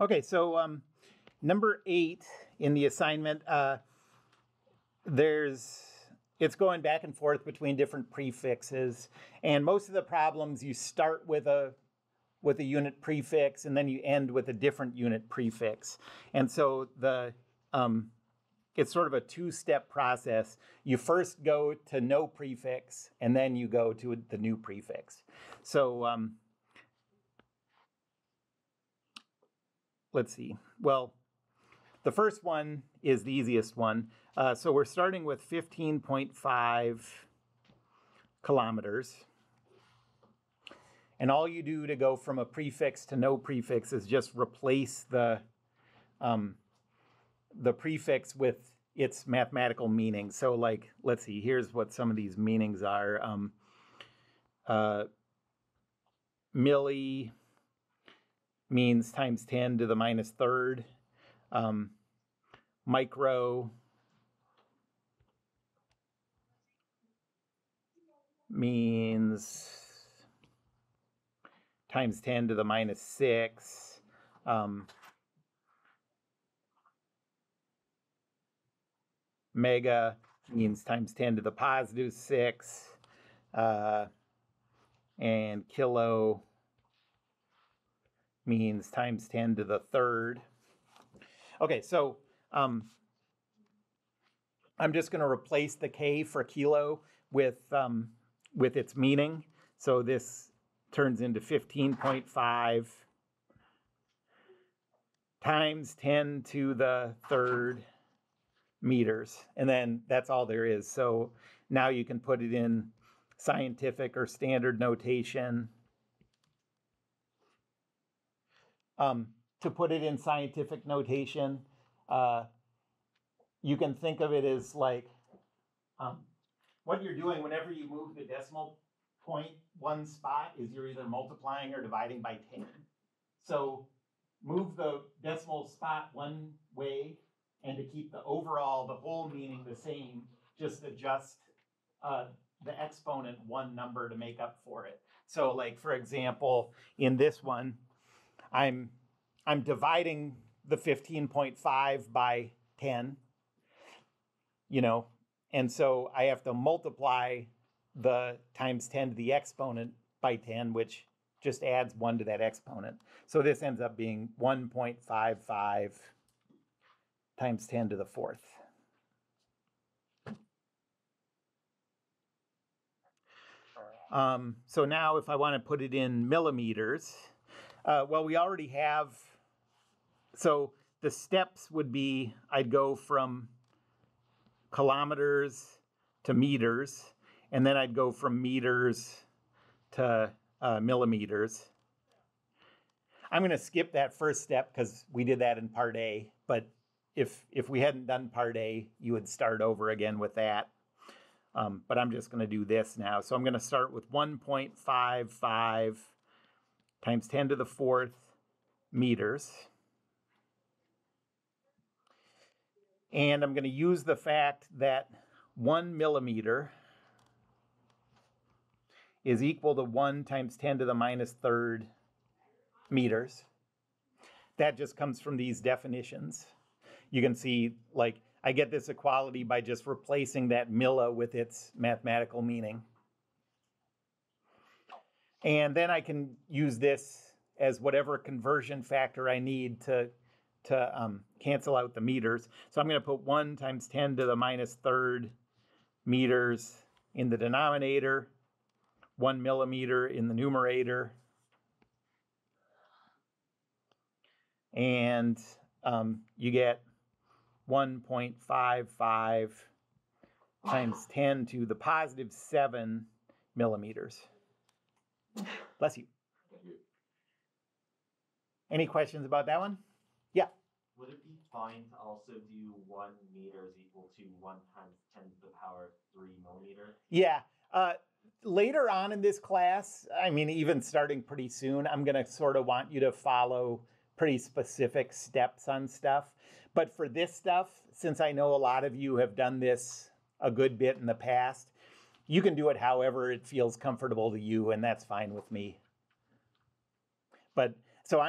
Okay, so number 8 in the assignment, it's going back and forth between different prefixes, and most of the problems you start with a unit prefix and then you end with a different unit prefix, and so it's sort of a two-step process. You first go to no prefix and then you go to the new prefix. So let's see. Well, the first one is the easiest one. So we're starting with 15.5 kilometers. And all you do to go from a prefix to no prefix is just replace the prefix with its mathematical meaning. So like, let's see, here's what some of these meanings are. Milli means times 10 to the minus third. Micro means times 10 to the minus 6. Mega means times 10 to the positive 6. And kilo means times 10 to the third. Okay, so I'm just going to replace the K for kilo with its meaning. So this turns into 15.5 times 10 to the third meters. And then that's all there is. So now you can put it in scientific or standard notation. To put it in scientific notation, you can think of it as like what you're doing whenever you move the decimal point one spot is you're either multiplying or dividing by 10. So move the decimal spot one way, and to keep the whole meaning the same, just adjust the exponent one number to make up for it. So like, for example, in this one, I'm dividing the 15.5 by 10, and so I have to multiply the times 10 to the exponent by 10, which just adds 1 to that exponent. So this ends up being 1.55 times 10 to the fourth. So now if I want to put it in millimeters, well, we already have, so the steps would be, I'd go from kilometers to meters, and then I'd go from meters to millimeters. I'm going to skip that first step because we did that in part A, but if we hadn't done part A, you would start over again with that. But I'm just going to do this now. So I'm going to start with 1.55 times 10 to the fourth meters. And I'm going to use the fact that 1 millimeter is equal to 1 times 10 to the minus third meters. That just comes from these definitions. You can see, like, I get this equality by just replacing that milli with its mathematical meaning. And then I can use this as whatever conversion factor I need to cancel out the meters. So I'm going to put 1 times 10 to the minus third meters in the denominator, 1 millimeter in the numerator. And you get 1.55 times 10 to the positive 7 millimeters. Bless you. Any questions about that one? Yeah. Would it be fine to also do 1 meter is equal to 1 times 10 to the power 3 millimeter? Yeah. Later on in this class, I mean, even starting pretty soon, I'm going to sort of want you to follow pretty specific steps on stuff. But for this stuff, since I know a lot of you have done this a good bit in the past, you can do it however it feels comfortable to you, and that's fine with me. But so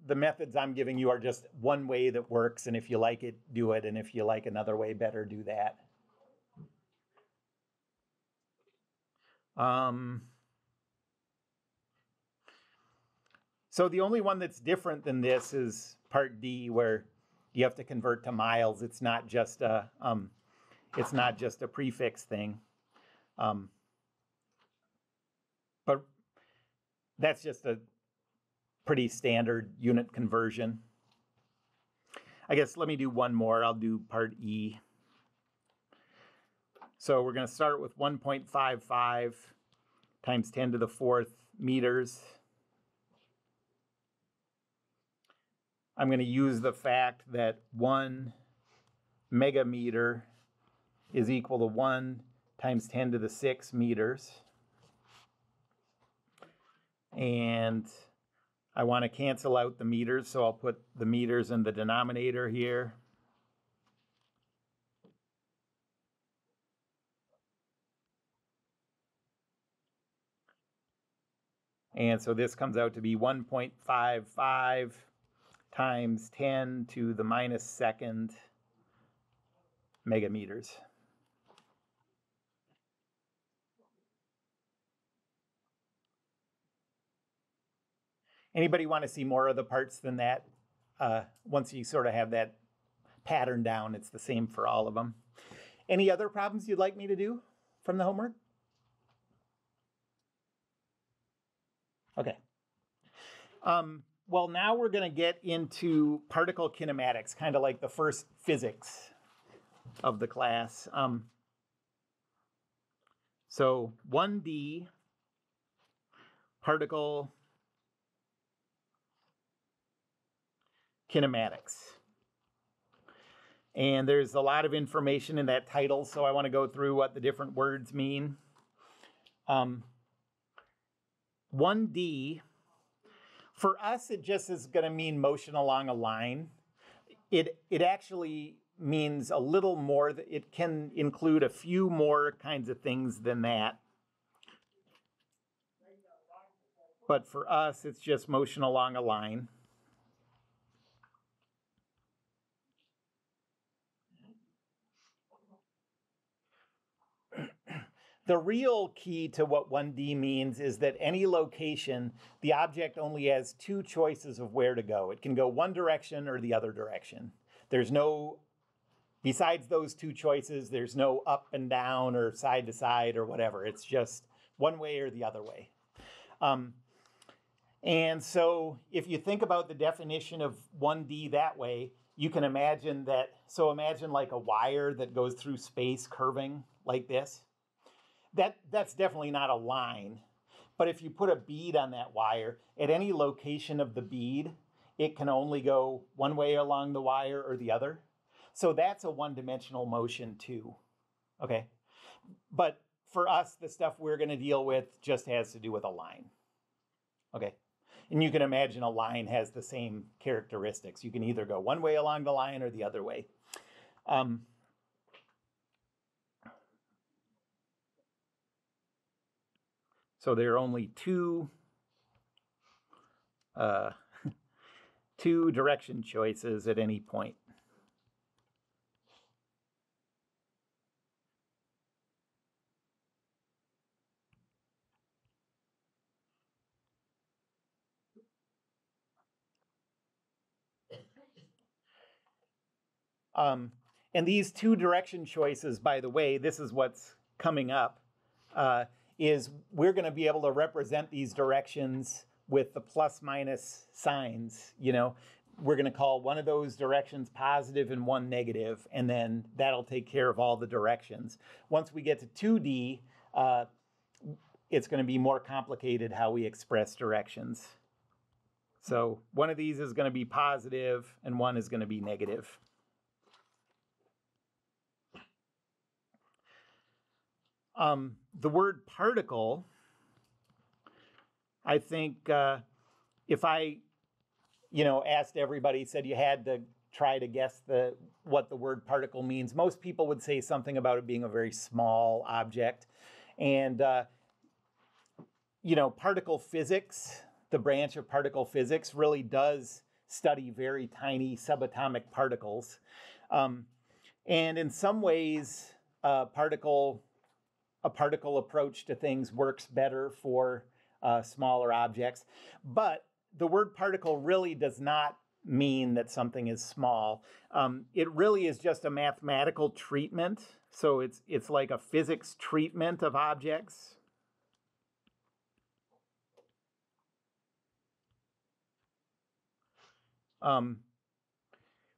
the methods I'm giving you are just one way that works, and if you like it, do it, and if you like another way better, do that. So the only one that's different than this is part D, where you have to convert to miles. It's not just a prefix thing. But that's just a pretty standard unit conversion. I guess let me do one more. I'll do part E. So we're going to start with 1.55 times 10 to the 4th meters. I'm going to use the fact that 1 megameter is equal to 1 times 10 to the 6 meters. And I want to cancel out the meters, so I'll put the meters in the denominator here. And so this comes out to be 1.55 times 10 to the minus second megameters. Anybody want to see more of the parts than that? Once you sort of have that pattern down, it's the same for all of them. Any other problems you'd like me to do from the homework? Okay. Well, now we're going to get into particle kinematics, kind of like the first physics of the class. So 1D, particle kinematics. And there's a lot of information in that title, so I want to go through what the different words mean. 1D, for us, it just is going to mean motion along a line. It actually means a little more. It can include a few more kinds of things than that. But for us, it's just motion along a line. The real key to what 1D means is that any location, the object only has two choices of where to go. It can go one direction or the other direction. There's no, besides those two choices, there's no up and down or side to side or whatever. It's just one way or the other way. And so if you think about the definition of 1D that way, you can imagine that, so imagine like a wire that goes through space curving like this. That's definitely not a line. But if you put a bead on that wire, at any location of the bead, it can only go one way along the wire or the other. So that's a one-dimensional motion too, okay? But for us, the stuff we're gonna deal with just has to do with a line, okay? And you can imagine a line has the same characteristics. You can either go one way along the line or the other way. So there are only two direction choices at any point. And these two direction choices, by the way, this is what's coming up, is we're going to be able to represent these directions with the plus minus signs. You know, we're going to call one of those directions positive and one negative, and then that'll take care of all the directions. Once we get to 2D, it's going to be more complicated how we express directions. So one of these is going to be positive and one is going to be negative. The word particle, I think if I, asked everybody, said you had to try to guess what the word particle means, most people would say something about it being a very small object. And, particle physics, the branch of particle physics really does study very tiny subatomic particles. And in some ways, a particle approach to things works better for smaller objects. But the word particle really does not mean that something is small. It really is just a mathematical treatment. So it's like a physics treatment of objects.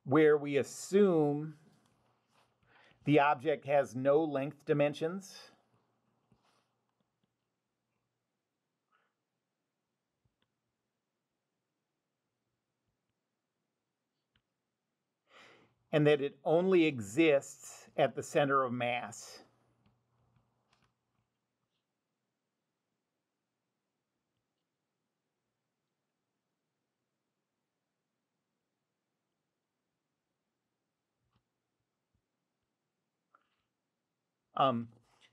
Where we assume the object has no length dimensions. And that it only exists at the center of mass.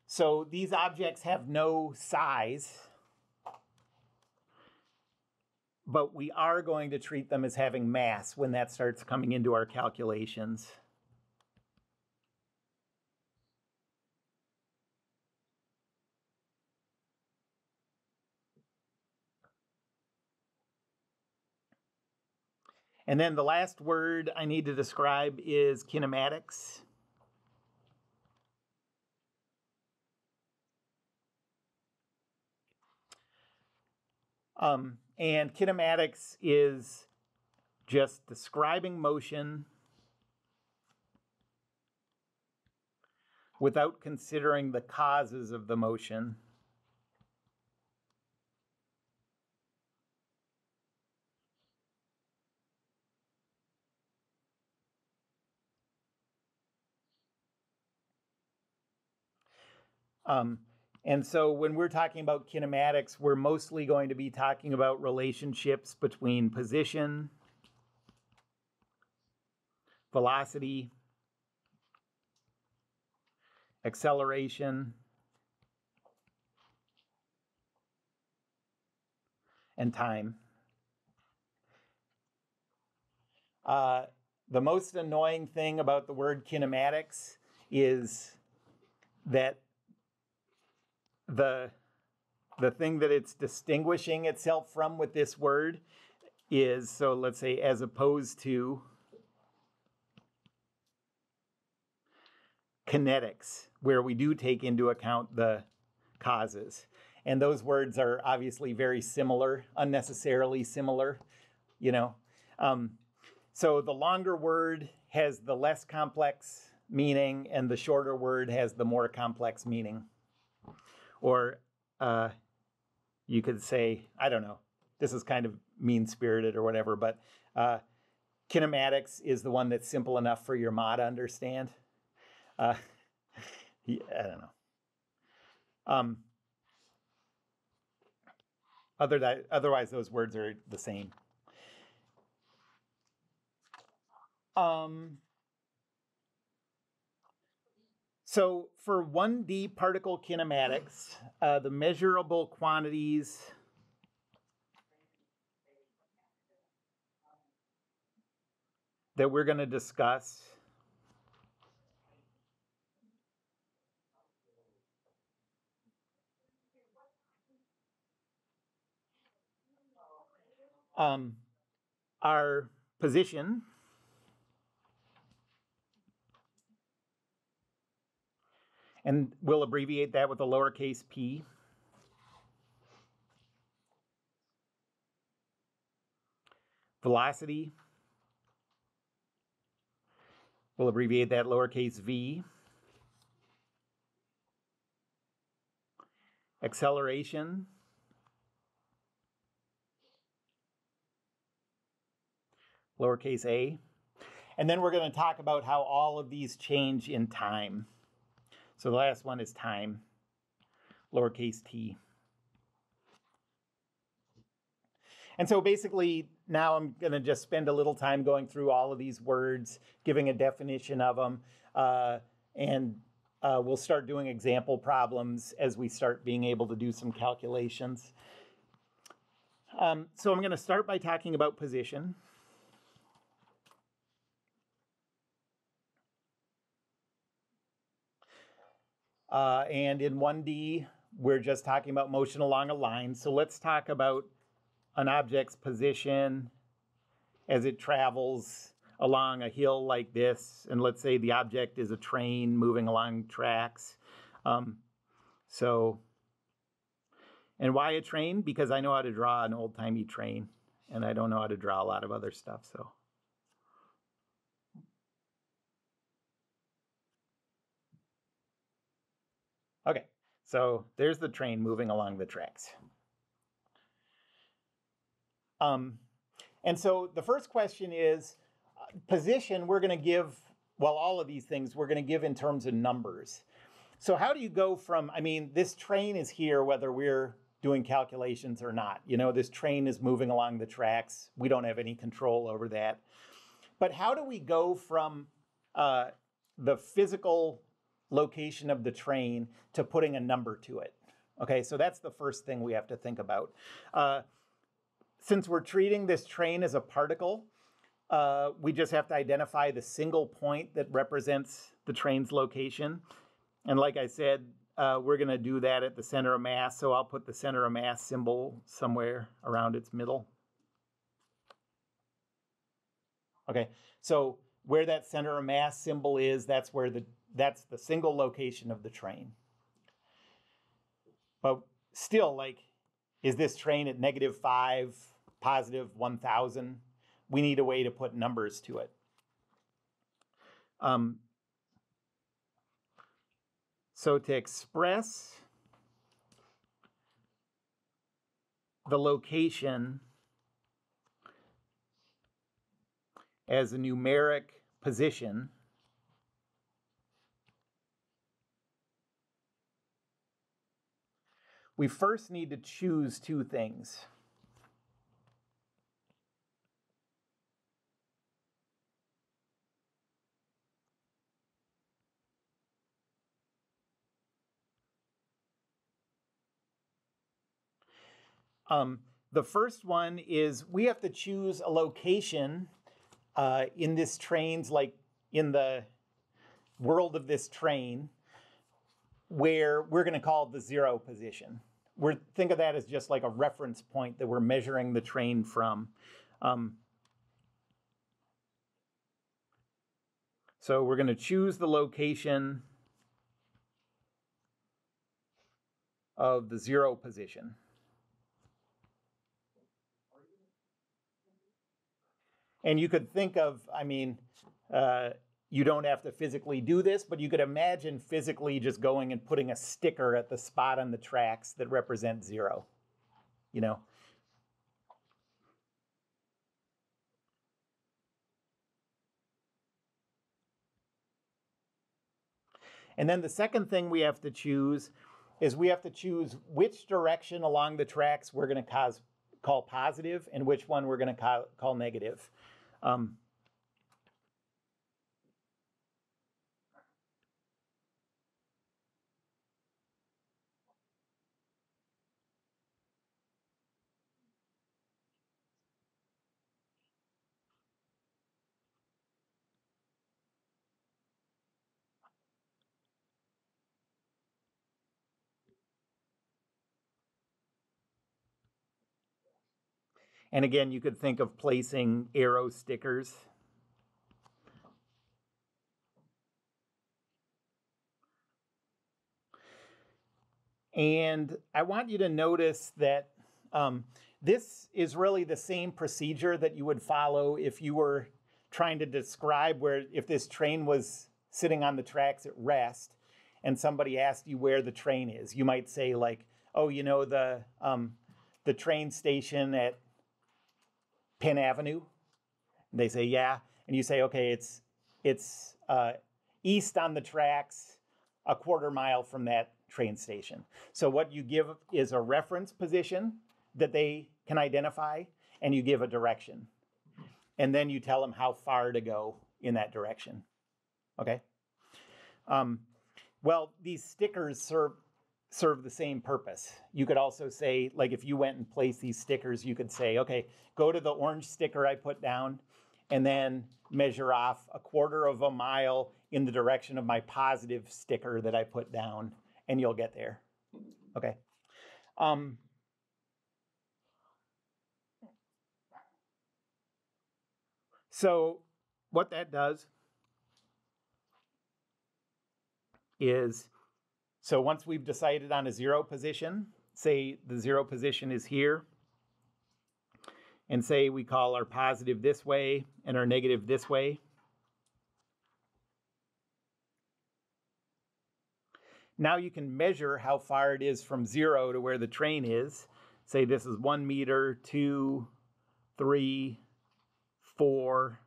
So these objects have no size, but we are going to treat them as having mass when that starts coming into our calculations. And then the last word I need to describe is kinematics. And kinematics is just describing motion without considering the causes of the motion. And so when we're talking about kinematics, we're mostly going to be talking about relationships between position, velocity, acceleration, and time. The most annoying thing about the word kinematics is that the thing that it's distinguishing itself from with this word is, so let's say, as opposed to kinetics, where we do take into account the causes. And those words are obviously very similar, unnecessarily similar, you know. So the longer word has the less complex meaning, and the shorter word has the more complex meaning. Or you could say, I don't know, this is kind of mean-spirited or whatever, but kinematics is the one that's simple enough for your ma to understand. I don't know. Otherwise, those words are the same. So for 1D particle kinematics, the measurable quantities that we're going to discuss are position, and we'll abbreviate that with a lowercase p. Velocity, we'll abbreviate that lowercase v. Acceleration, lowercase a. And then we're going to talk about how all of these change in time. So the last one is time, lowercase t. And so basically, now I'm going to just spend a little time going through all of these words, giving a definition of them, and we'll start doing example problems as we start being able to do some calculations. So I'm going to start by talking about position. And in 1D, we're just talking about motion along a line. So let's talk about an object's position as it travels along a hill like this. And let's say the object is a train moving along tracks. And why a train? Because I know how to draw an old-timey train, and I don't know how to draw a lot of other stuff, so. Okay, so there's the train moving along the tracks. And so the first question is, position we're going to give, well, all of these things we're going to give in terms of numbers. So how do you go from, I mean, this train is here whether we're doing calculations or not. You know, this train is moving along the tracks. We don't have any control over that. But how do we go from the physical location of the train to putting a number to it? Okay, so that's the first thing we have to think about. Since we're treating this train as a particle, we just have to identify the single point that represents the train's location. And like I said, we're going to do that at the center of mass, so I'll put the center of mass symbol somewhere around its middle. Okay, so where that center of mass symbol is, that's the single location of the train. But still, like, is this train at -5, positive 1,000? We need a way to put numbers to it. So to express the location as a numeric position, we first need to choose two things. The first one is we have to choose a location in this train's, like in the world of this train, where we're going to call the 0 position. Think of that as just like a reference point that we're measuring the train from. So we're going to choose the location of the 0 position. And you could think of, I mean, you don't have to physically do this, but you could imagine physically just going and putting a sticker at the spot on the tracks that represent 0, you know. And then the second thing we have to choose is we have to choose which direction along the tracks we're going to call positive and which one we're going to call negative. And again, you could think of placing arrow stickers. And I want you to notice that this is really the same procedure that you would follow if you were trying to describe if this train was sitting on the tracks at rest and somebody asked you where the train is. You might say like, oh, you know, the train station at Penn Avenue? And they say, yeah. And you say, okay, it's east on the tracks, a quarter mile from that train station. So what you give is a reference position that they can identify, and you give a direction. And then you tell them how far to go in that direction. Okay? Well, these stickers serve the same purpose. You could also say, like if you went and placed these stickers, you could say, okay, go to the orange sticker I put down and then measure off a quarter of a mile in the direction of my positive sticker that I put down. and you'll get there. Okay. So what that does is, so once we've decided on a zero position, say the zero position is here, and say we call our positive this way and our negative this way. Now you can measure how far it is from zero to where the train is. Say this is 1 meter, 2, 3, 4,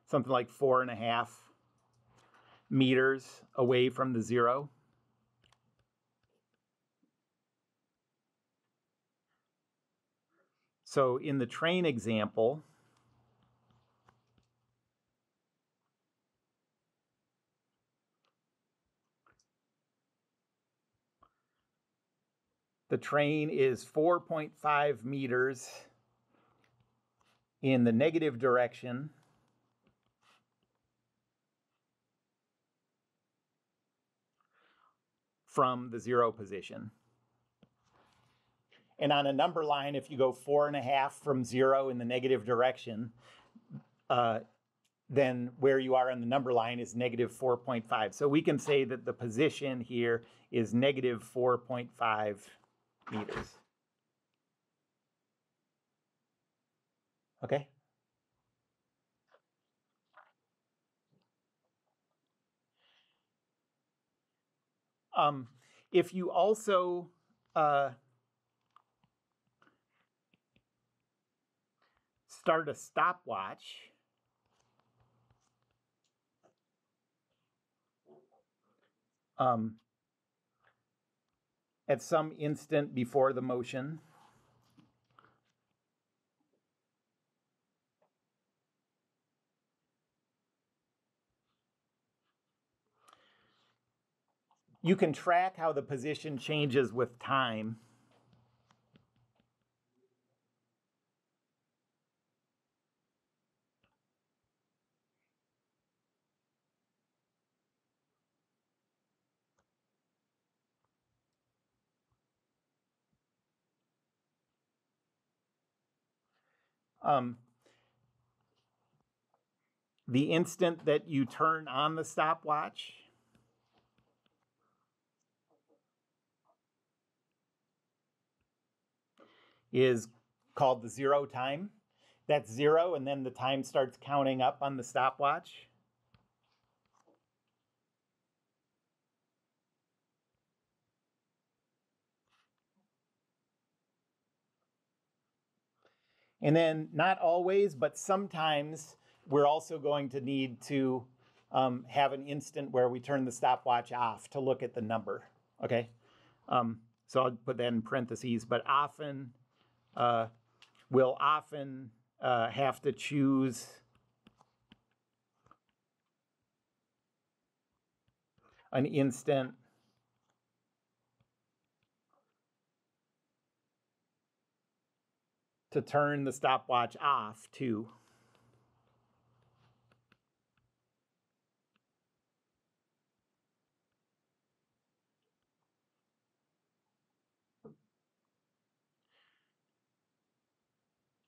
something like 4.5 meters away from the zero. So in the train example, the train is 4.5 meters in the negative direction from the zero position. And on a number line, if you go 4.5 from zero in the negative direction, then where you are on the number line is negative 4.5. So we can say that the position here is negative 4.5 meters. Okay? If you also start a stopwatch, at some instant before the motion, you can track how the position changes with time. The instant that you turn on the stopwatch is called the zero time. That's zero, and then the time starts counting up on the stopwatch. And then not always, but sometimes we're also going to need to have an instant where we turn the stopwatch off to look at the number, okay? So I'll put that in parentheses, but often, we'll often have to choose an instant to turn the stopwatch off too.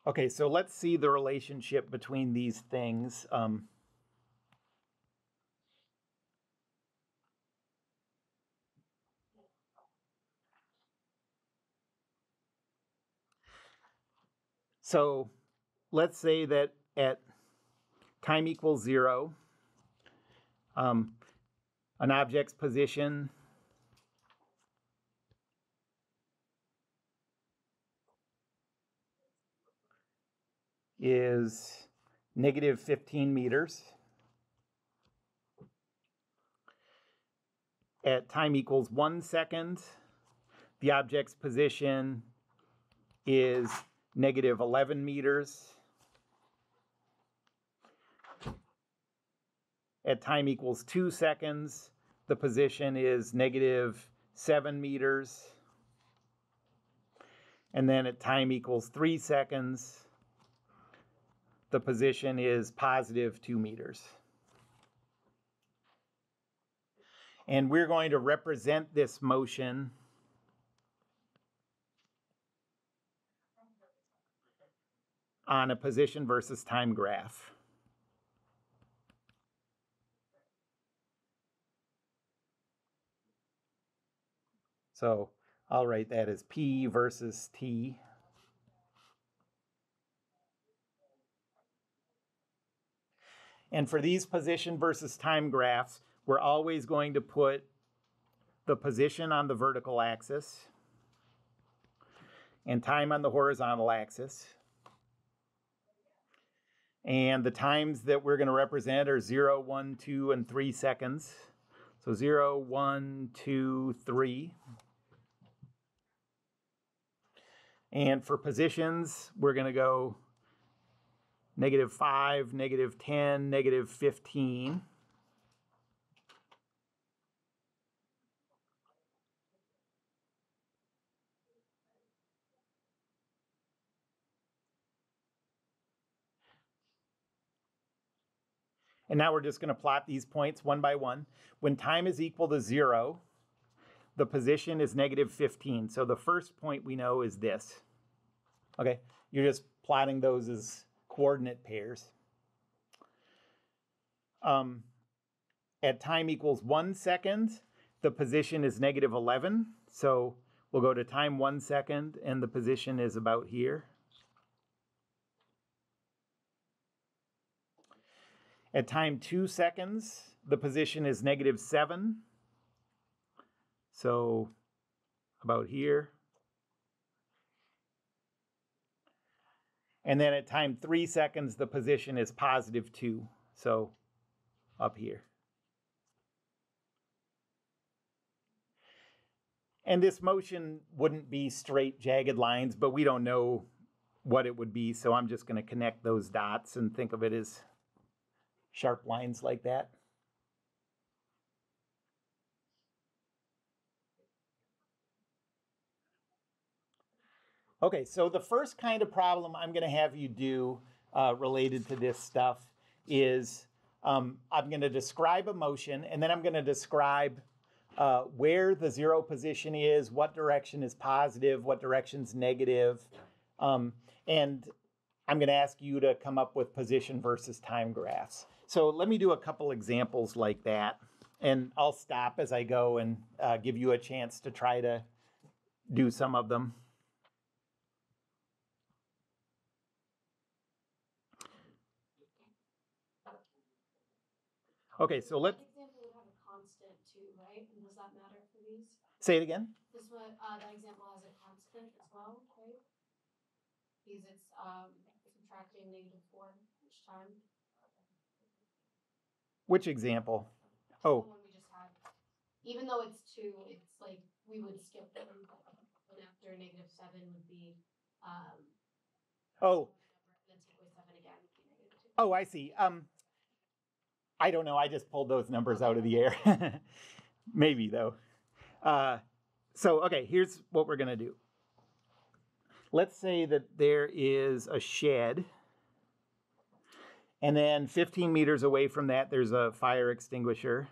Okay, so let's see the relationship between these things. So let's say that at time equals 0, an object's position is negative 15 meters. At time equals 1 second, the object's position is negative 11 meters. At time equals 2 seconds, the position is negative 7 meters. And then at time equals 3 seconds, the position is positive 2 meters. And we're going to represent this motion on a position versus time graph. So I'll write that as P versus T. And for these position versus time graphs, we're always going to put the position on the vertical axis and time on the horizontal axis. And the times that we're going to represent are 0, 1, 2, and 3 seconds. So 0, 1, 2, 3. And for positions, we're going to go -5, -10, -15. And now we're just going to plot these points one by one. When time is equal to 0, the position is -15. So the first point we know is this. Okay, you're just plotting those as coordinate pairs. At time equals 1 second, the position is -11. So we'll go to time 1 second, and the position is about here. At time 2 seconds, the position is -7. So about here. And then at time 3 seconds, the position is +2. So up here. And this motion wouldn't be straight jagged lines, but we don't know what it would be. So I'm just going to connect those dots and think of it as sharp lines like that. Okay, so the first kind of problem I'm going to have you do related to this stuff is I'm going to describe a motion, and then I'm going to describe where the 0 position is, what direction is positive, what direction's negative, and I'm going to ask you to come up with position versus time graphs. So let me do a couple examples like that, and I'll stop as I go and give you a chance to try to do some of them. Okay, so let's... That example would have a constant too, right? And does that matter for these? Say it again? This one, that example has a constant as well, right? Because it's subtracting -4 each time. Which example? The Oh, one we just had. Even though it's 2, it's like we would skip them, and after -7 would be oh, then take away 7 again would be -2. oh, I see. I don't know. I just pulled those numbers out of the air. Maybe, though. So, okay, here's what we're going to do. Let's say that there is a shed, and then 15 meters away from that, there's a fire extinguisher.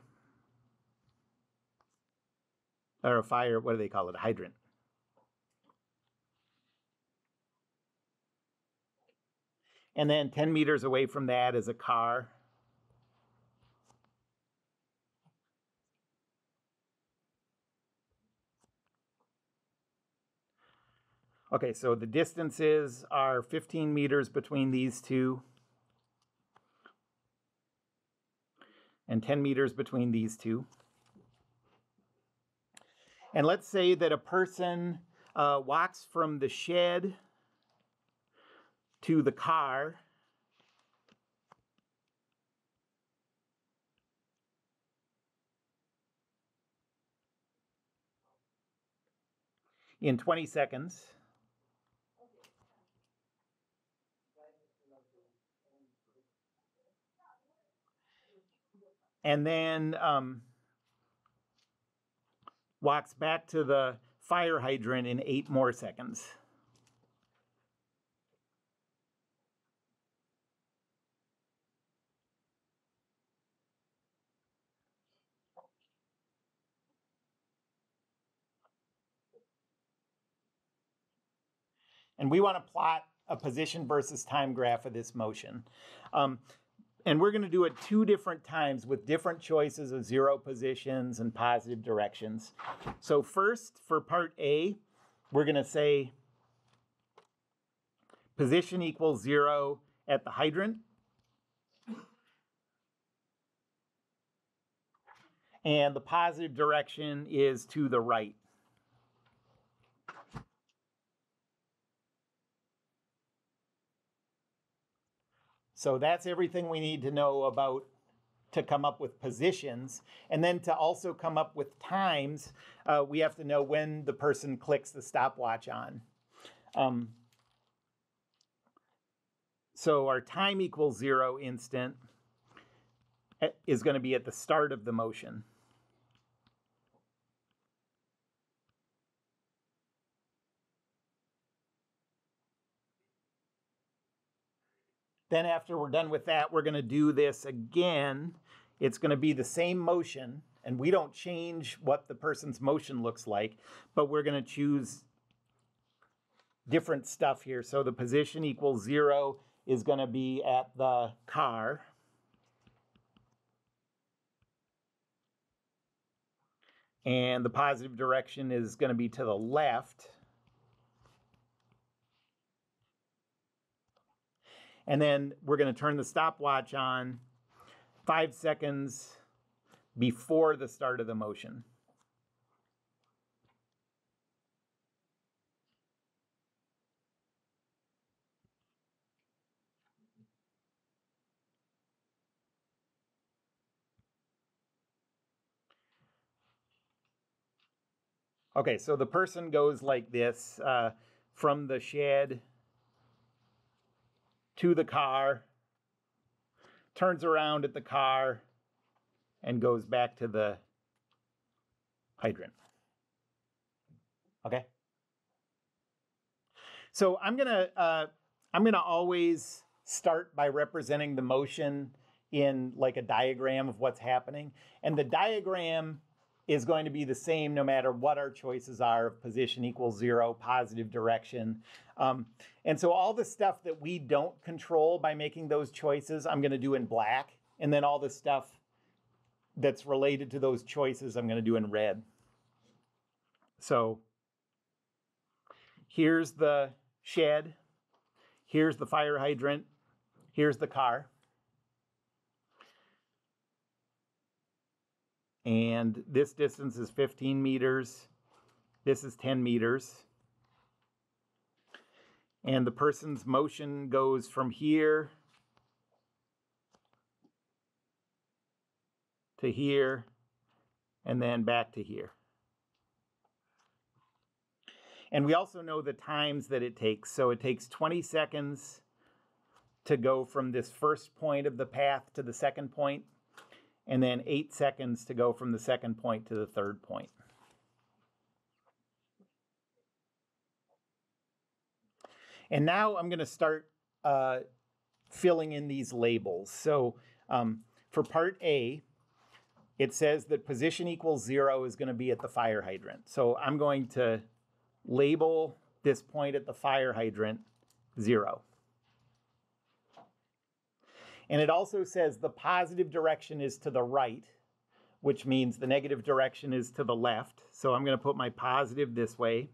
Or a fire, what do they call it? A hydrant. And then 10 meters away from that is a car. Okay, so the distances are 15 meters between these two and 10 meters between these two. And let's say that a person walks from the shed to the car in 20 seconds. And then walks back to the fire hydrant in 8 more seconds. And we want to plot a position versus time graph of this motion. And we're going to do it 2 different times with different choices of 0 positions and positive directions. So first, for part A, we're going to say position equals 0 at the hydrant. And the positive direction is to the right. So that's everything we need to know about to come up with positions. And then to also come up with times, we have to know when the person clicks the stopwatch on. So our time equals 0 instant is going to be at the start of the motion. Then after we're done with that, we're going to do this again. It's going to be the same motion, and we don't change what the person's motion looks like, but we're going to choose different stuff here. So the position equals 0 is going to be at the car. And the positive direction is going to be to the left. And then we're going to turn the stopwatch on 5 seconds before the start of the motion. Okay, so the person goes like this, from the shed to the car, turns around at the car, and goes back to the hydrant. Okay? So I'm gonna always start by representing the motion in like a diagram of what's happening. And the diagram is going to be the same no matter what our choices are of position equals 0, positive direction. And so all the stuff that we don't control by making those choices, I'm going to do in black. And then all the stuff that's related to those choices, I'm going to do in red. So here's the shed. Here's the fire hydrant. Here's the car. And this distance is 15 meters. This is 10 meters. And the person's motion goes from here to here, and then back to here. And we also know the times that it takes. So it takes 20 seconds to go from this first point of the path to the second point, and then 8 seconds to go from the second point to the third point. And now I'm going to start filling in these labels. So for part A, it says that position equals 0 is going to be at the fire hydrant. So I'm going to label this point at the fire hydrant 0. And it also says the positive direction is to the right, which means the negative direction is to the left. So I'm going to put my positive this way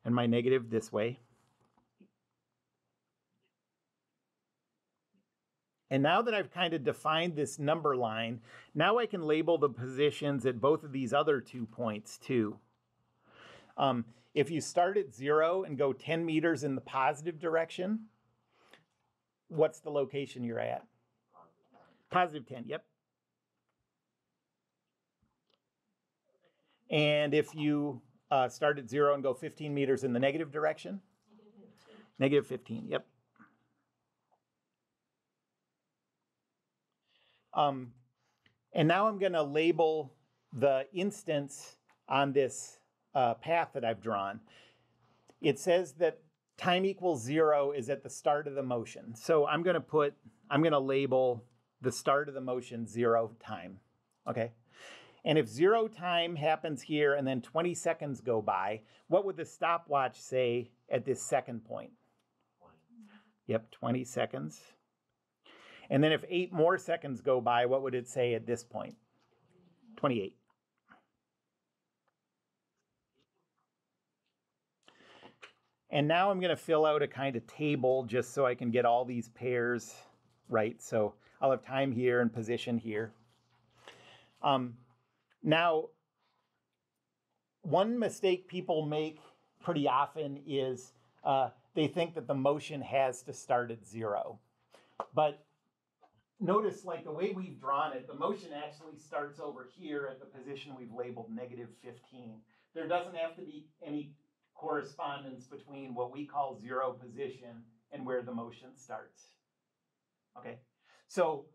and my negative this way. And now that I've kind of defined this number line, now I can label the positions at both of these other 2 points too. If you start at 0 and go 10 meters in the positive direction, what's the location you're at? Positive 10, yep. And if you start at 0 and go 15 meters in the negative direction? Negative 15, yep. And now I'm going to label the instance on this path that I've drawn. It says that time equals 0 is at the start of the motion. So I'm going to label the start of the motion 0 time, okay? And if 0 time happens here and then 20 seconds go by, what would the stopwatch say at this second point? 20. Yep, 20 seconds. And then if 8 more seconds go by, what would it say at this point? 28. And now I'm going to fill out a kind of table just so I can get all these pairs right. So I'll have time here and position here. Now, one mistake people make pretty often is they think that the motion has to start at 0. But notice, like the way we've drawn it, the motion actually starts over here at the position we've labeled -15. There doesn't have to be any correspondence between what we call 0 position and where the motion starts. Okay, so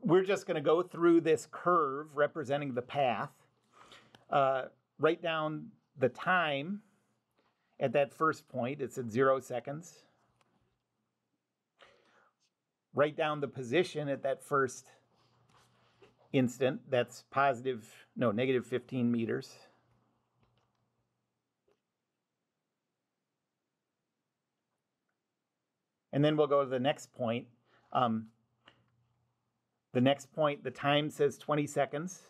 we're just going to go through this curve representing the path, write down the time at that first point. It's at 0 seconds. Write down the position at that first instant. That's negative 15 meters. And then we'll go to the next point. The next point, the time says 20 seconds.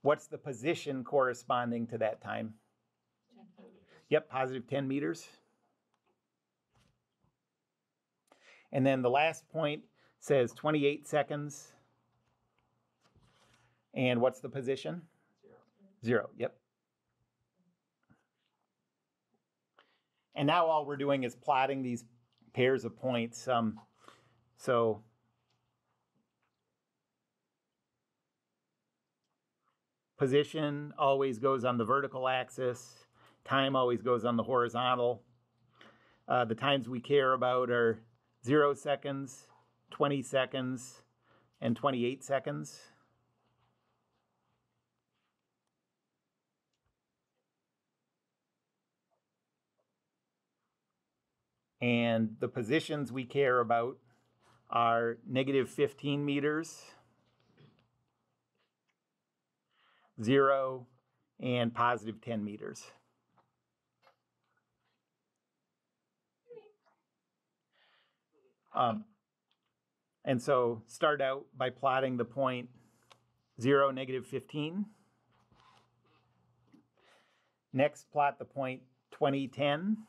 What's the position corresponding to that time? 10 meters. Yep, positive 10 meters. And then the last point says 28 seconds. And what's the position? 0, yep. And now all we're doing is plotting these pairs of points. So position always goes on the vertical axis. Time always goes on the horizontal. The times we care about are 0 seconds, 20 seconds, and 28 seconds. And the positions we care about are negative 15 meters, 0, and positive 10 meters. And so start out by plotting the point 0, negative 15. Next, plot the point 20, 10.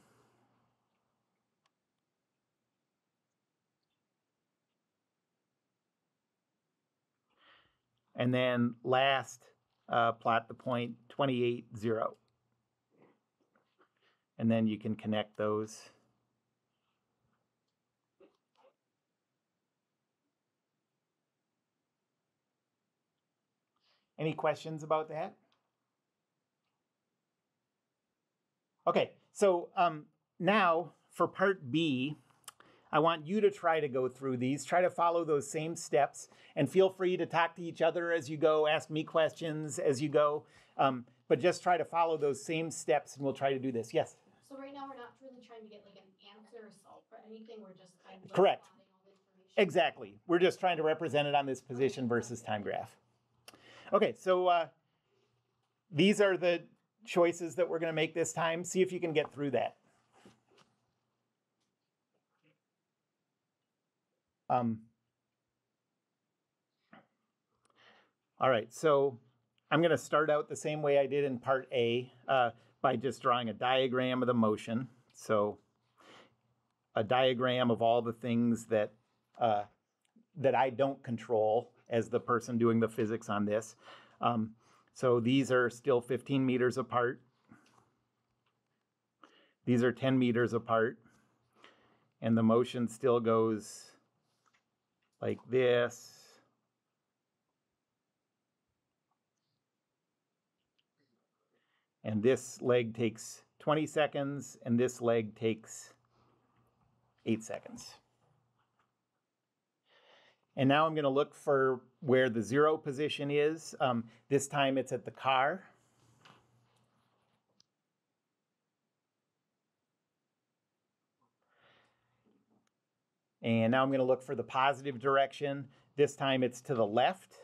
And then last, plot the point 28, 0. And then you can connect those. Any questions about that? Okay, so now for part B, I want you to try to go through these, try to follow those same steps, and feel free to talk to each other as you go, ask me questions as you go, but just try to follow those same steps and we'll try to do this. Yes? So right now, we're not really trying to get like an answer or solve for anything, we're just kind of like Correct. plotting all the information. Exactly. We're just trying to represent it on this position versus time graph. Okay, so these are the choices that we're going to make this time. See if you can get through that. All right, so I'm going to start out the same way I did in part A by just drawing a diagram of the motion. So a diagram of all the things that that I don't control as the person doing the physics on this. So these are still 15 meters apart. These are 10 meters apart. And the motion still goes like this. And this leg takes 20 seconds, and this leg takes 8 seconds. And now I'm going to look for where the 0 position is. This time it's at the car. And now I'm going to look for the positive direction. This time it's to the left.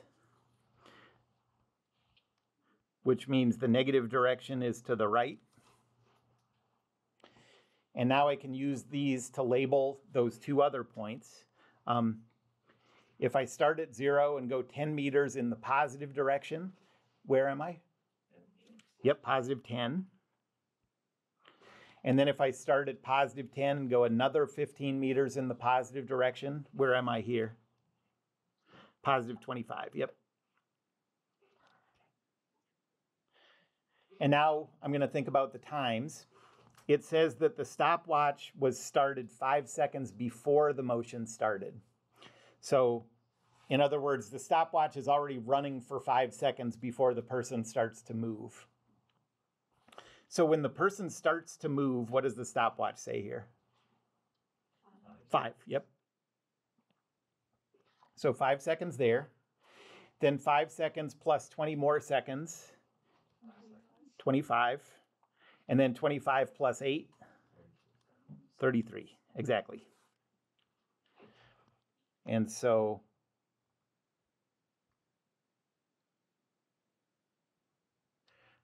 which means the negative direction is to the right. And now I can use these to label those two other points. If I start at 0 and go 10 meters in the positive direction, where am I? Yep, positive 10. And then if I start at positive 10 and go another 15 meters in the positive direction, where am I here? Positive 25, yep. And now I'm going to think about the times. It says that the stopwatch was started 5 seconds before the motion started. So, in other words, the stopwatch is already running for 5 seconds before the person starts to move. So when the person starts to move, what does the stopwatch say here? 5, yep. So 5 seconds there. Then 5 seconds plus 20 more seconds, 25. And then 25 plus 8, 33, exactly. And so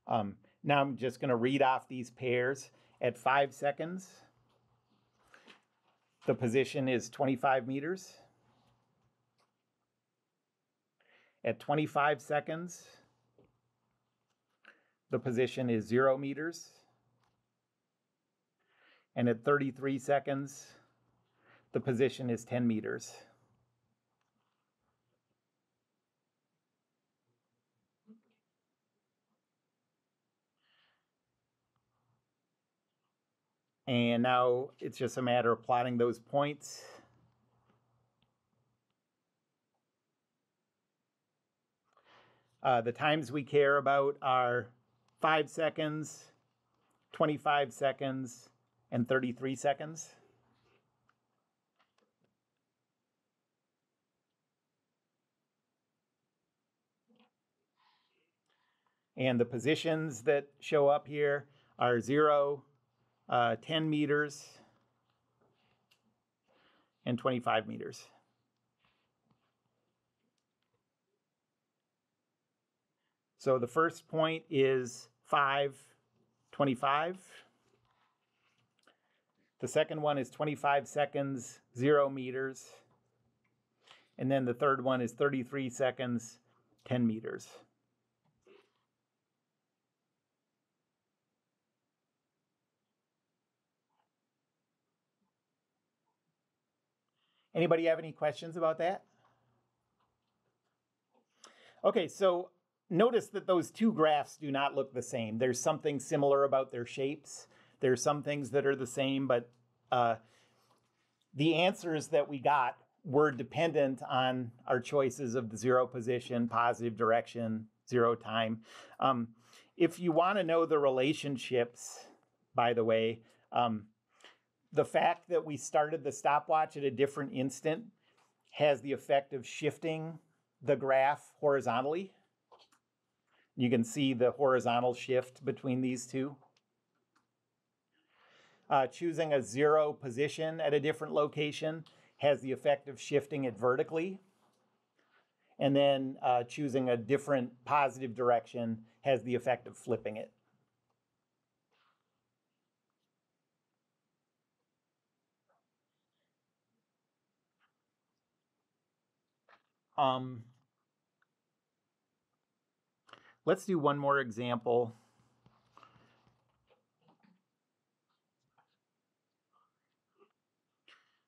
now I'm just going to read off these pairs. At 5 seconds, the position is 25 meters. At 25 seconds, the position is 0 meters. And at 33 seconds, the position is 10 meters. And now it's just a matter of plotting those points. The times we care about are 5 seconds, 25 seconds, and 33 seconds. And the positions that show up here are 0, 10 meters, and 25 meters. So the first point is 5, 25. The second one is 25 seconds, 0 meters. And then the third one is 33 seconds, 10 meters. Anybody have any questions about that? Okay, so notice that those two graphs do not look the same. There's something similar about their shapes. There's some things that are the same, but the answers that we got were dependent on our choices of the 0 position, positive direction, 0 time. If you want to know the relationships, by the way, the fact that we started the stopwatch at a different instant has the effect of shifting the graph horizontally. You can see the horizontal shift between these two. Choosing a 0 position at a different location has the effect of shifting it vertically. And then choosing a different positive direction has the effect of flipping it. Let's do one more example.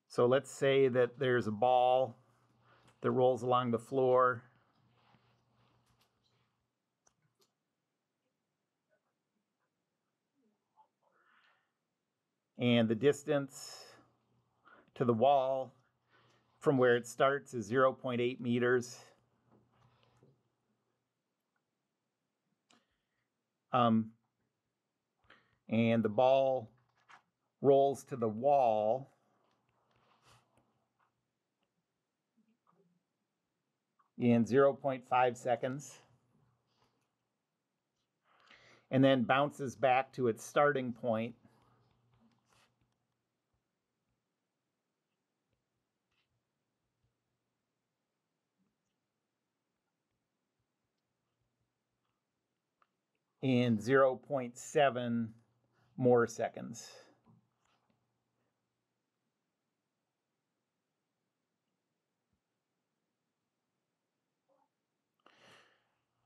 So let's say that there's a ball that rolls along the floor. And the distance to the wall from where it starts is 0.8 meters. And the ball rolls to the wall in 0.5 seconds. And then bounces back to its starting point in 0.7 more seconds.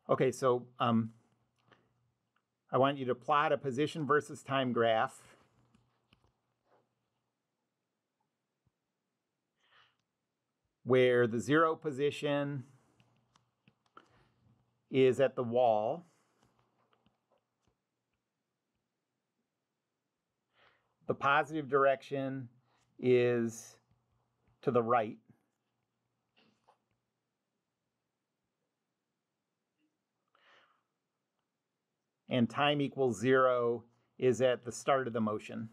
Okay, so I want you to plot a position versus time graph. Where the 0 position is at the wall. The positive direction is to the right. And time equals 0 is at the start of the motion.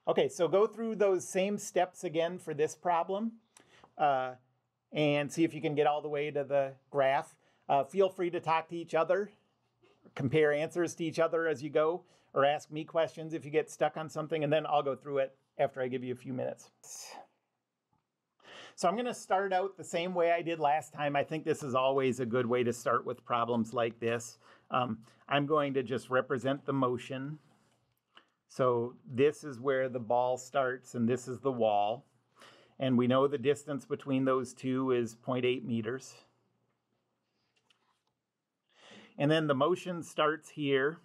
Okay, so go through those same steps again for this problem and see if you can get all the way to the graph. Feel free to talk to each other, compare answers to each other as you go, or ask me questions if you get stuck on something, and then I'll go through it after I give you a few minutes. So I'm going to start out the same way I did last time. I think this is always a good way to start with problems like this. I'm going to just represent the motion. So this is where the ball starts and this is the wall. And we know the distance between those two is 0.8 meters. And then the motion starts here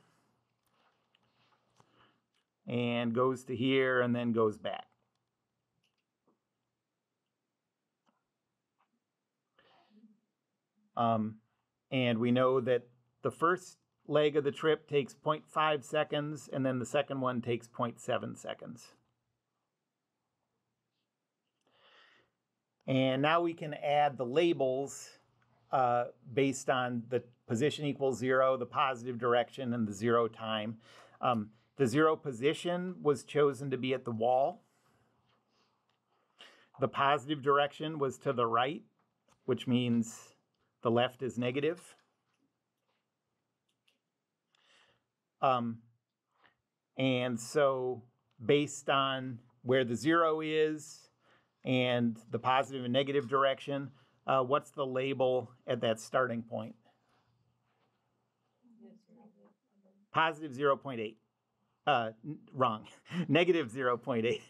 and goes to here and then goes back. And we know that the first leg of the trip takes 0.5 seconds, and then the second one takes 0.7 seconds. And now we can add the labels based on the position equals 0, the positive direction, and the 0 time. The 0 position was chosen to be at the wall. The positive direction was to the right, which means the left is negative. And so based on where the 0 is and the positive and negative direction, what's the label at that starting point? Positive 0.8. Wrong. Negative 0.8.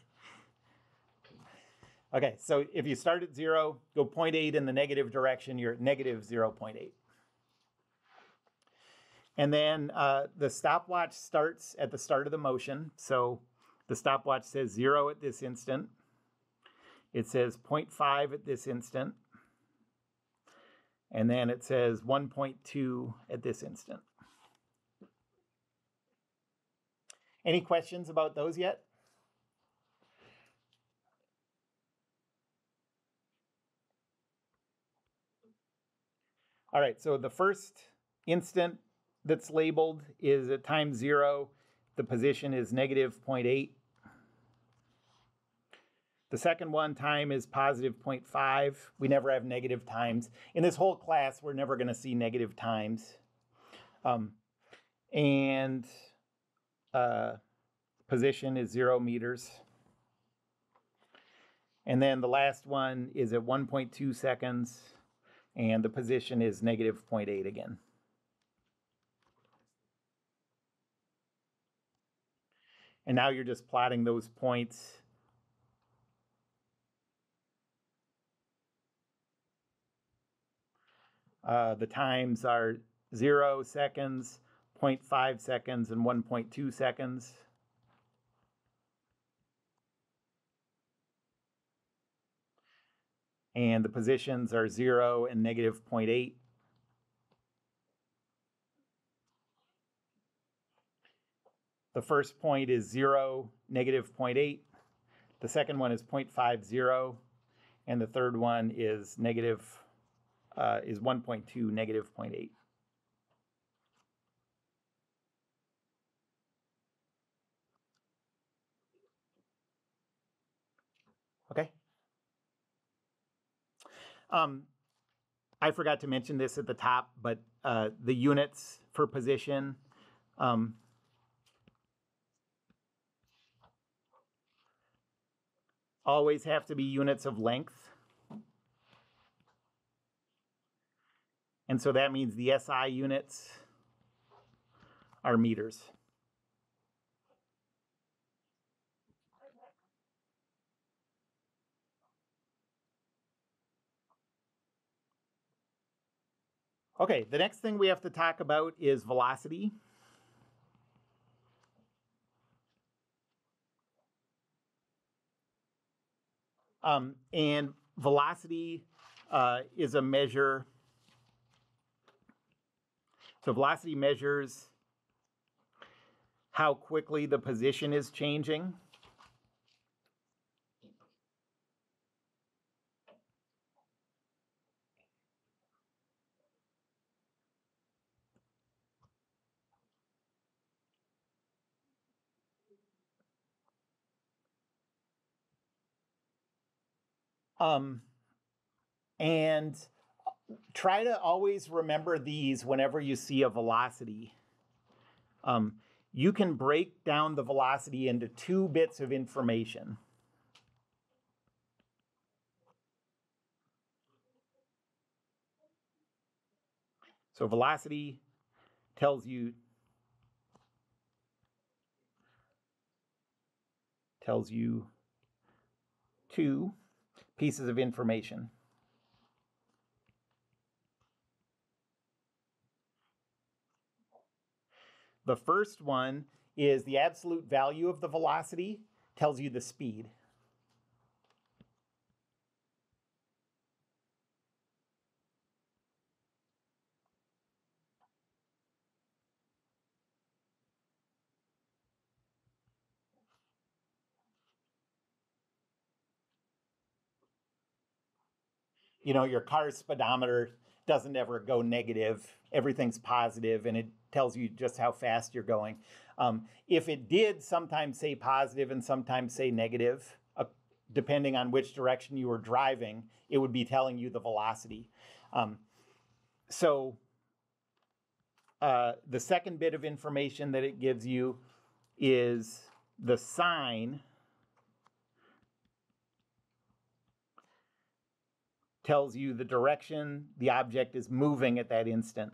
Okay, so if you start at 0, go 0.8 in the negative direction, you're at negative 0.8. And then the stopwatch starts at the start of the motion. So the stopwatch says 0 at this instant. It says 0.5 at this instant. And then it says 1.2 at this instant. Any questions about those yet? All right, so the first instant that's labeled is at time 0. The position is negative 0.8. The second one, time is positive 0.5. We never have negative times. In this whole class, we're never going to see negative times. Position is 0 meters. And then the last one is at 1.2 seconds. And the position is negative 0.8 again. And now you're just plotting those points. The times are 0 seconds, 0.5 seconds, and 1.2 seconds. And the positions are 0 and negative 0.8. The first point is 0, negative 0.8. The second one is 0.50. And the third one is 1.2, negative 0.8. Okay. I forgot to mention this at the top, but the units for position, always have to be units of length. And so that means the SI units are meters. Okay, the next thing we have to talk about is velocity. And velocity is a measure. So velocity measures how quickly the position is changing. And try to always remember these whenever you see a velocity. You can break down the velocity into two bits of information. So velocity tells you two pieces of information. The first one is the absolute value of the velocity, tells you the speed. You know, your car's speedometer doesn't ever go negative. Everything's positive, and it tells you just how fast you're going. If it did sometimes say positive and sometimes say negative, depending on which direction you were driving, it would be telling you the velocity. So the second bit of information that it gives you is the sign. Tells you the direction the object is moving at that instant.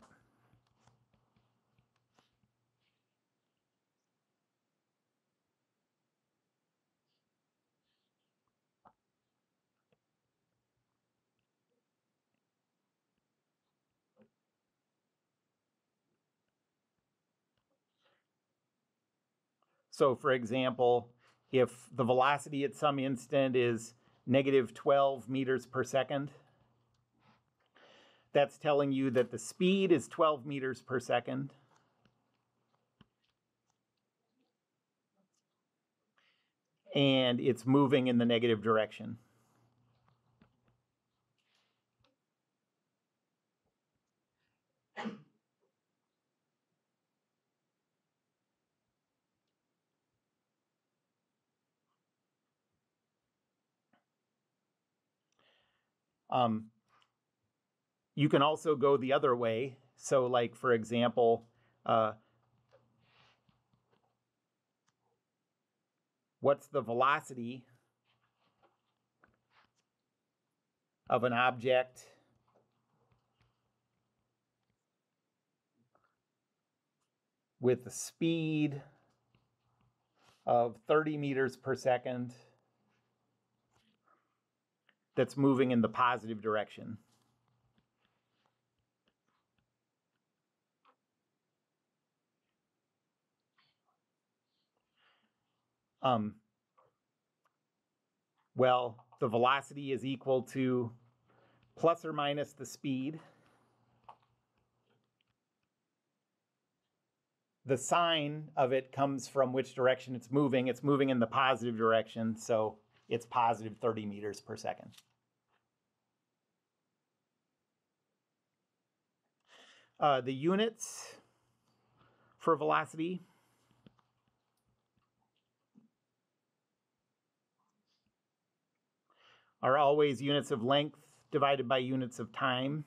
So for example, if the velocity at some instant is negative 12 meters per second, that's telling you that the speed is 12 meters per second. And it's moving in the negative direction. You can also go the other way. So like, for example, what's the velocity of an object with the speed of 30 meters per second that's moving in the positive direction? Well, the velocity is equal to plus or minus the speed. The sign of it comes from which direction it's moving. It's moving in the positive direction, so it's positive 30 meters per second. The units for velocity are always units of length divided by units of time.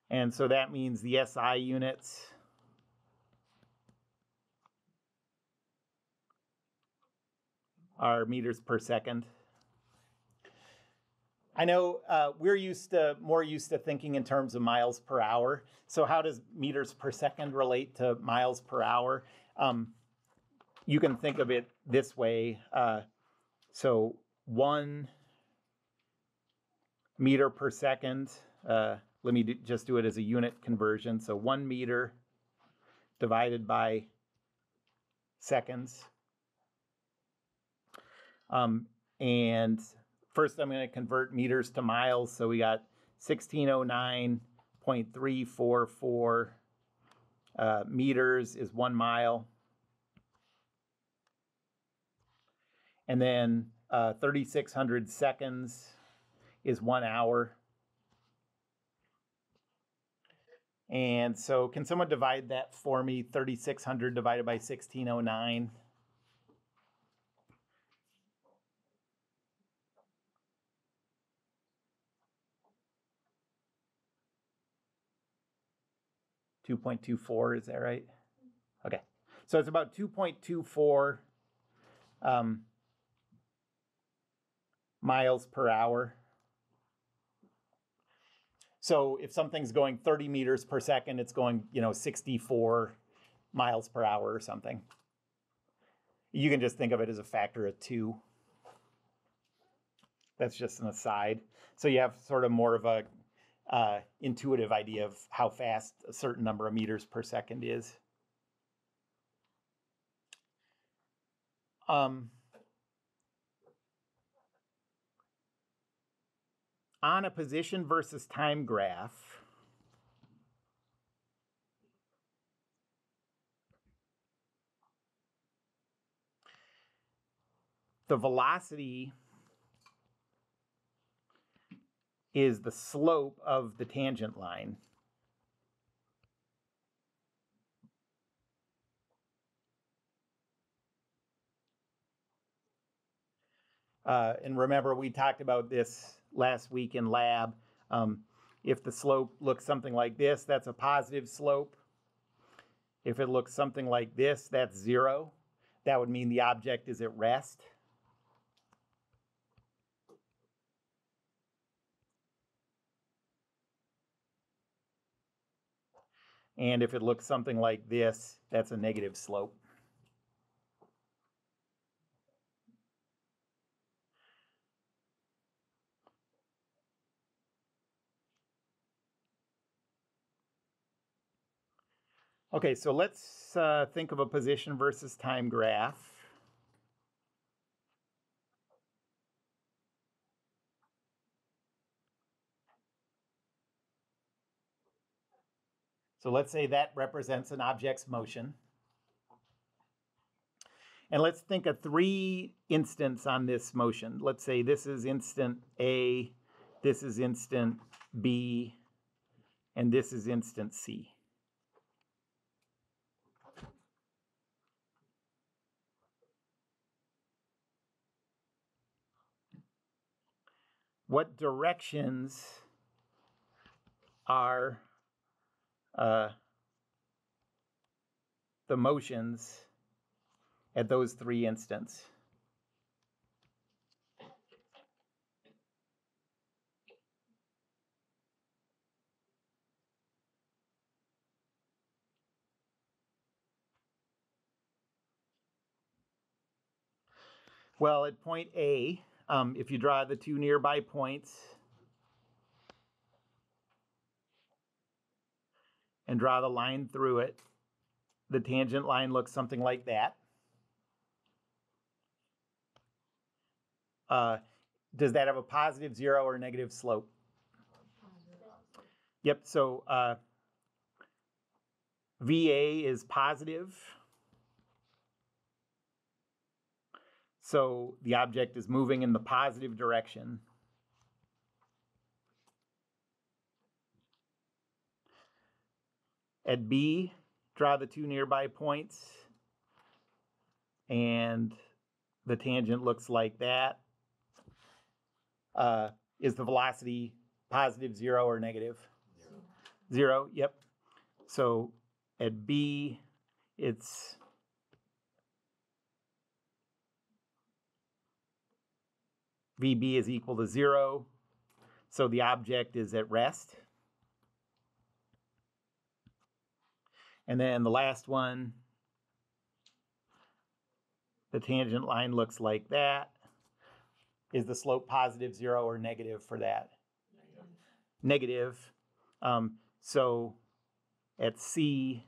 And so that means the SI units our meters per second. I know we're more used to thinking in terms of miles per hour. So how does meters per second relate to miles per hour? You can think of it this way. So 1 meter per second, let me just do it as a unit conversion. So 1 meter divided by seconds. And first I'm going to convert meters to miles. So we got 1609.344 meters is 1 mile. And then 3,600 seconds is 1 hour. And so can someone divide that for me? 3,600 divided by 1609. .24, is that right? Okay, so it's about 2.24 miles per hour. So if something's going 30 meters per second, it's going, 64 miles per hour or something. You can just think of it as a factor of 2. That's just an aside. So you have sort of more of a intuitive idea of how fast a certain number of meters per second is. On a position versus time graph, the velocity is the slope of the tangent line. And remember, we talked about this last week in lab. If the slope looks something like this, that's a positive slope. If it looks something like this, that's 0. That would mean the object is at rest. And if it looks something like this, that's a negative slope. Okay, so let's think of a position versus time graph. So let's say that represents an object's motion. And let's think of 3 instants on this motion. Let's say this is instant A, this is instant B, and this is instant C. What directions are the motions at those 3 instants? Well, at point A, if you draw the 2 nearby points and draw the line through it, the tangent line looks something like that. Does that have a positive 0 or negative slope? Yep, so VA is positive. So the object is moving in the positive direction. At B, draw the 2 nearby points, and the tangent looks like that. Is the velocity positive 0 or negative? 0, yep. So at B, it's VB is equal to 0. So the object is at rest. And then the last one, the tangent line looks like that. Is the slope positive, 0, or negative for that? Negative. So at C,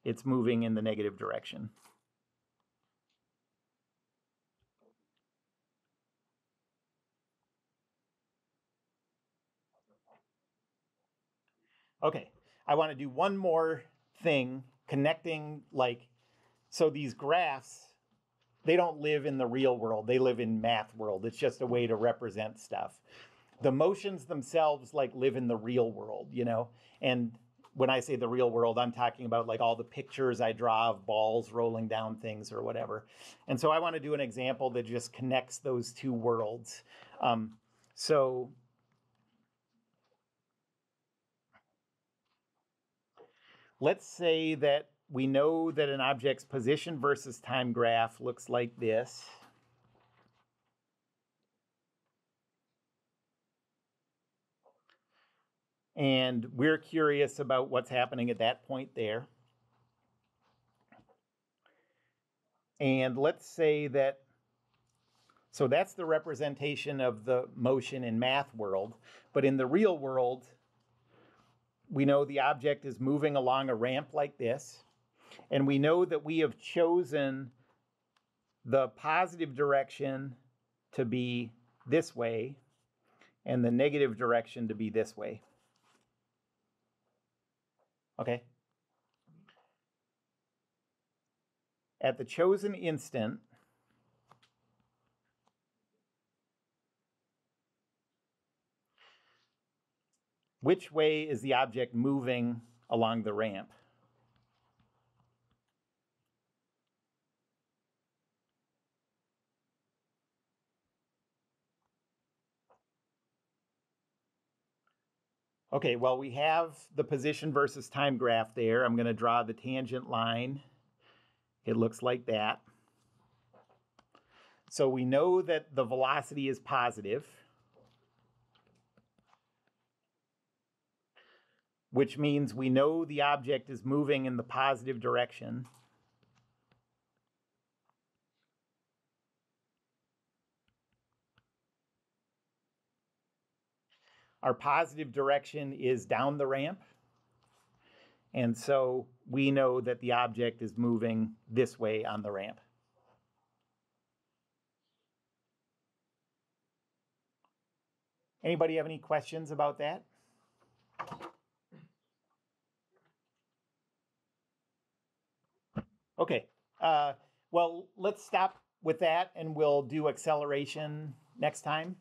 it's moving in the negative direction. Okay, I want to do one more thing connecting, so these graphs, they don't live in the real world. They live in math world. It's just a way to represent stuff. The motions themselves live in the real world, And when I say the real world, I'm talking about all the pictures I draw of balls rolling down things or whatever. And so I want to do an example that just connects those two worlds. So let's say that we know that an object's position versus time graph looks like this. And we're curious about what's happening at that point there. And let's say that, so that's the representation of the motion in math world. But in the real world, we know the object is moving along a ramp like this. And we know that we have chosen the positive direction to be this way and the negative direction to be this way. Okay? At the chosen instant, which way is the object moving along the ramp? Okay, well, we have the position versus time graph there. I'm going to draw the tangent line. It looks like that. So we know that the velocity is positive, which means we know the object is moving in the positive direction. Our positive direction is down the ramp. And so we know that the object is moving this way on the ramp. Anybody have any questions about that? Okay, well, let's stop with that and we'll do acceleration next time.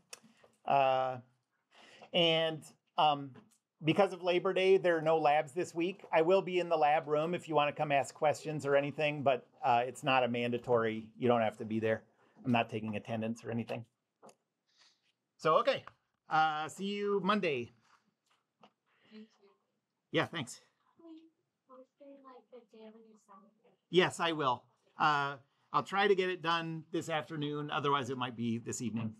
Because of Labor Day, there are no labs this week. I will be in the lab room if you want to come ask questions or anything, but it's not a mandatory, you don't have to be there. I'm not taking attendance or anything. So, okay, see you Monday. Thank you. Yeah, thanks. Posting the daily assignment. Yes, I will. I'll try to get it done this afternoon. Otherwise, it might be this evening.